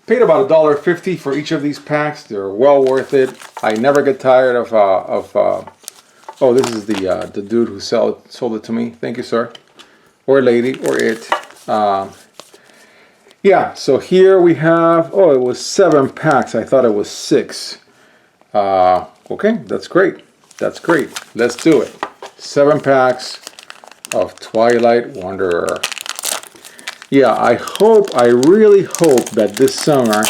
Paid about $1.50 for each of these packs. They're well worth it. I never get tired of oh, this is the dude who sold it to me. Thank you, sir. Or lady, or it. Yeah, so here we have, oh, it was 7 packs. I thought it was 6. Okay, that's great. That's great. Let's do it. 7 packs of Twilight Wanderer. Yeah, I really hope that this summer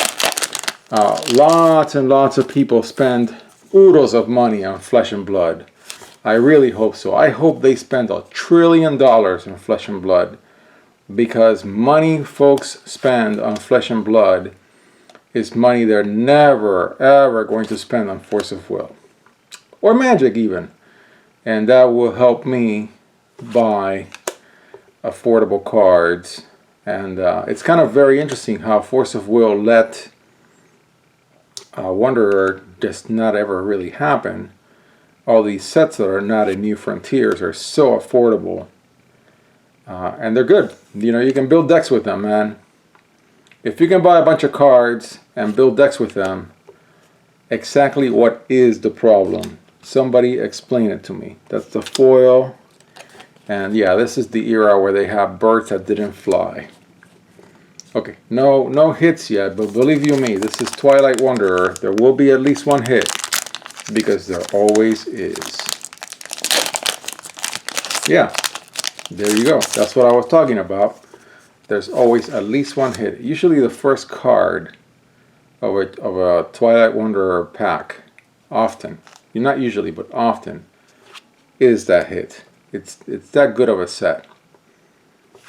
lots and lots of people spend oodles of money on Flesh and Blood. I really hope so. I hope they spend $1 trillion in Flesh and Blood, because money folks spend on Flesh and Blood is money they're never ever going to spend on Force of Will or Magic even, and that will help me buy affordable cards. And it's kind of very interesting how Force of Will let Wanderer just not ever really happen. All these sets that are not in New Frontiers are so affordable. And they're good. You know, you can build decks with them, man. If you can buy a bunch of cards and build decks with them, exactly what is the problem? Somebody explain it to me. That's the foil. And yeah, this is the era where they have birds that didn't fly. Okay, no hits yet, but believe you me, this is Twilight Wanderer. There will be at least one hit, because there always is. Yeah, there you go. That's what I was talking about. There's always at least one hit. Usually the first card of a Twilight Wanderer pack, often, not usually, but often, is that hit. It's that good of a set.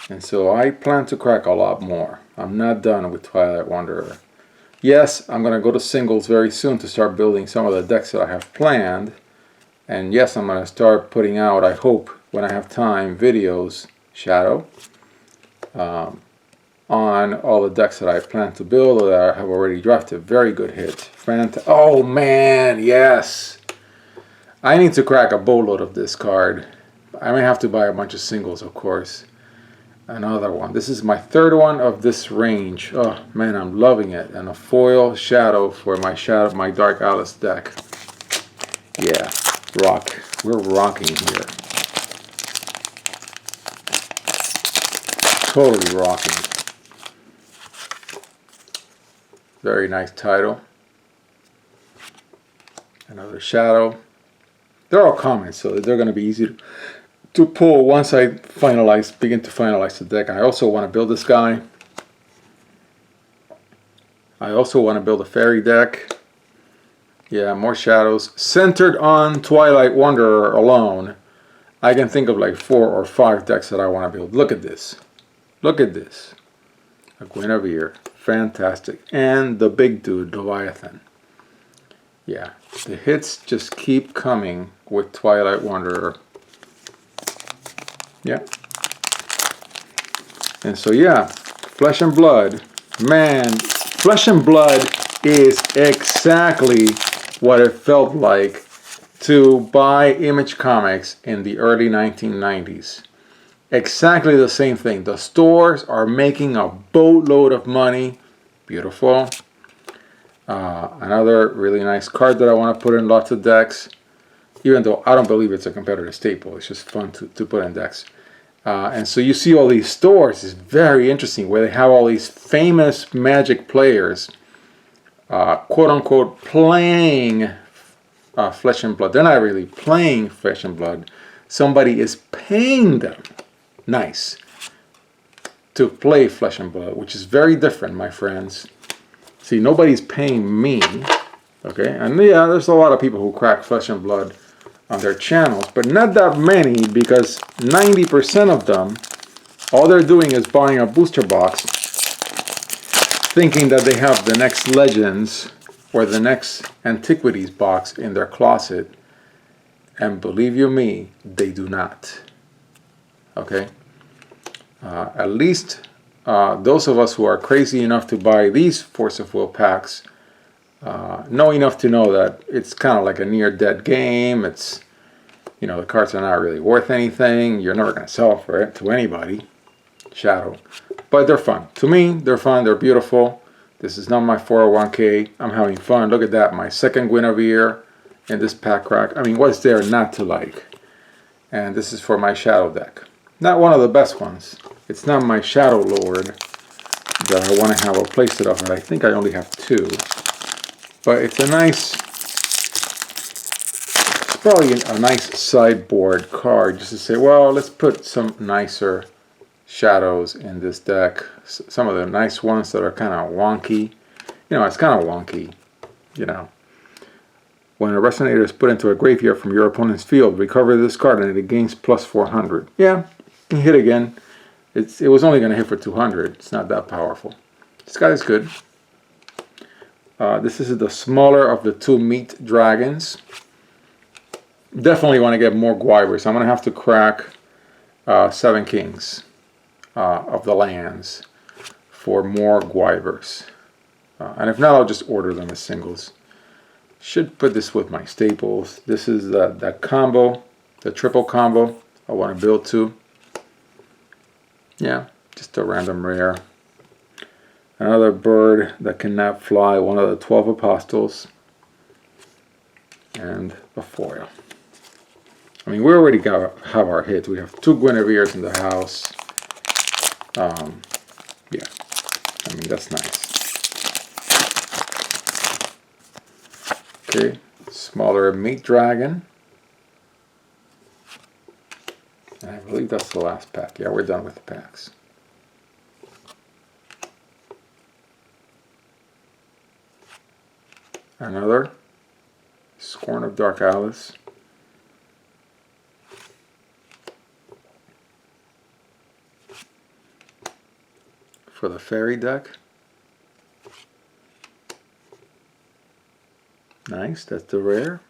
And so I plan to crack a lot more. I'm not done with Twilight Wanderer. Yes, I'm going to go to singles very soon to start building some of the decks that I have planned. And yes, I'm going to start putting out, I hope, when I have time, videos, Shadow, on all the decks that I plan to build or that I have already drafted. Very good hit. Oh man, yes! I need to crack a boatload of this card. I may have to buy a bunch of singles, of course. Another one. This is my 3rd one of this range. Oh man, I'm loving it. And a foil Shadow for my Dark Alice deck. Yeah, rock. We're rocking here. Totally rocking. Very nice title. Another Shadow. They're all common, so they're going to be easy to pull once I begin to finalize the deck. I also want to build this guy. I also want to build a fairy deck. Yeah, more Shadows. Centered on Twilight Wanderer alone, I can think of like 4 or 5 decks that I want to build. Look at this. Look at this. A Guinevere. Fantastic. And the big dude, Leviathan. Yeah, the hits just keep coming with Twilight Wanderer. Yeah. And so yeah, Flesh and Blood. Man, Flesh and Blood is exactly what it felt like to buy Image Comics in the early 1990s. Exactly the same thing. The stores are making a boatload of money. Beautiful. Another really nice card that I want to put in lots of decks, even though I don't believe it's a competitive staple. It's just fun to put in decks. And so you see all these stores. It's very interesting where they have all these famous Magic players, quote unquote, playing Flesh and Blood. They're not really playing Flesh and Blood. Somebody is paying them, nice, to play Flesh and Blood, which is very different, my friends. See, nobody's paying me, okay? And yeah, there's a lot of people who crack Flesh and Blood on their channels, but not that many, because 90% of them, all they're doing is buying a booster box, thinking that they have the next Legends or the next Antiquities box in their closet, and believe you me, they do not. Okay? At least those of us who are crazy enough to buy these Force of Will packs know enough to know that it's kind of like a near dead game. It's, you know, the cards are not really worth anything. You're never going to sell for it to anybody. Shadow. But they're fun. To me, they're fun. They're beautiful. This is not my 401k. I'm having fun. Look at that. My second Guinevere in this pack rack. I mean, what's there not to like? And this is for my Shadow deck. Not one of the best ones. It's not my Shadow Lord that I want to have a playset of, and I think I only have 2. But it's a nice, it's probably a nice sideboard card just to say, well, let's put some nicer shadows in this deck. Some of the nice ones that are kind of wonky. You know, it's kind of wonky, you know. When a resonator is put into a graveyard from your opponent's field, recover this card and it gains plus 400. Yeah, you can hit again. It was only going to hit for 200. It's not that powerful. This guy is good. This is the smaller of the 2 meat dragons. Definitely want to get more Guivers. I'm going to have to crack 7 kings of the lands for more Guivers. And if not, I'll just order them as singles. Should put this with my staples. This is that combo, the triple combo I want to build to. Yeah, just a random rare. Another bird that cannot fly, one of the 12 apostles. And a foil. I mean, we already have our hits. We have 2 Guineveres in the house. Yeah, I mean, that's nice. Okay, smaller meat dragon. And I believe that's the last pack. Yeah, we're done with the packs. Another Scorn of Dark Alice. For the fairy deck. Nice, that's the rare.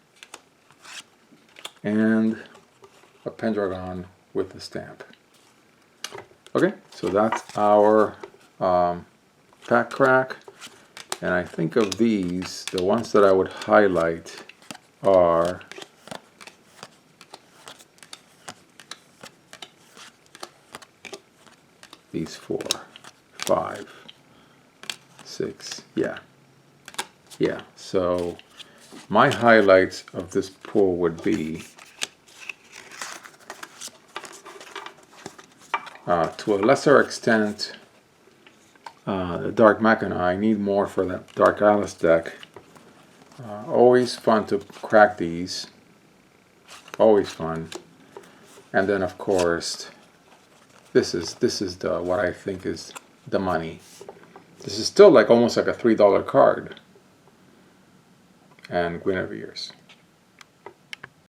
And a Pendragon with the stamp. Okay, so that's our pack crack. And I think of these, the ones that I would highlight are these 4, 5, 6, yeah. So my highlights of this pull would be to a lesser extent the Dark Machina. I need more for that Dark Alice deck. Always fun to crack these. Always fun. And then of course this is the what I think is the money. This is still like almost like a $3 card. And Guinevere's.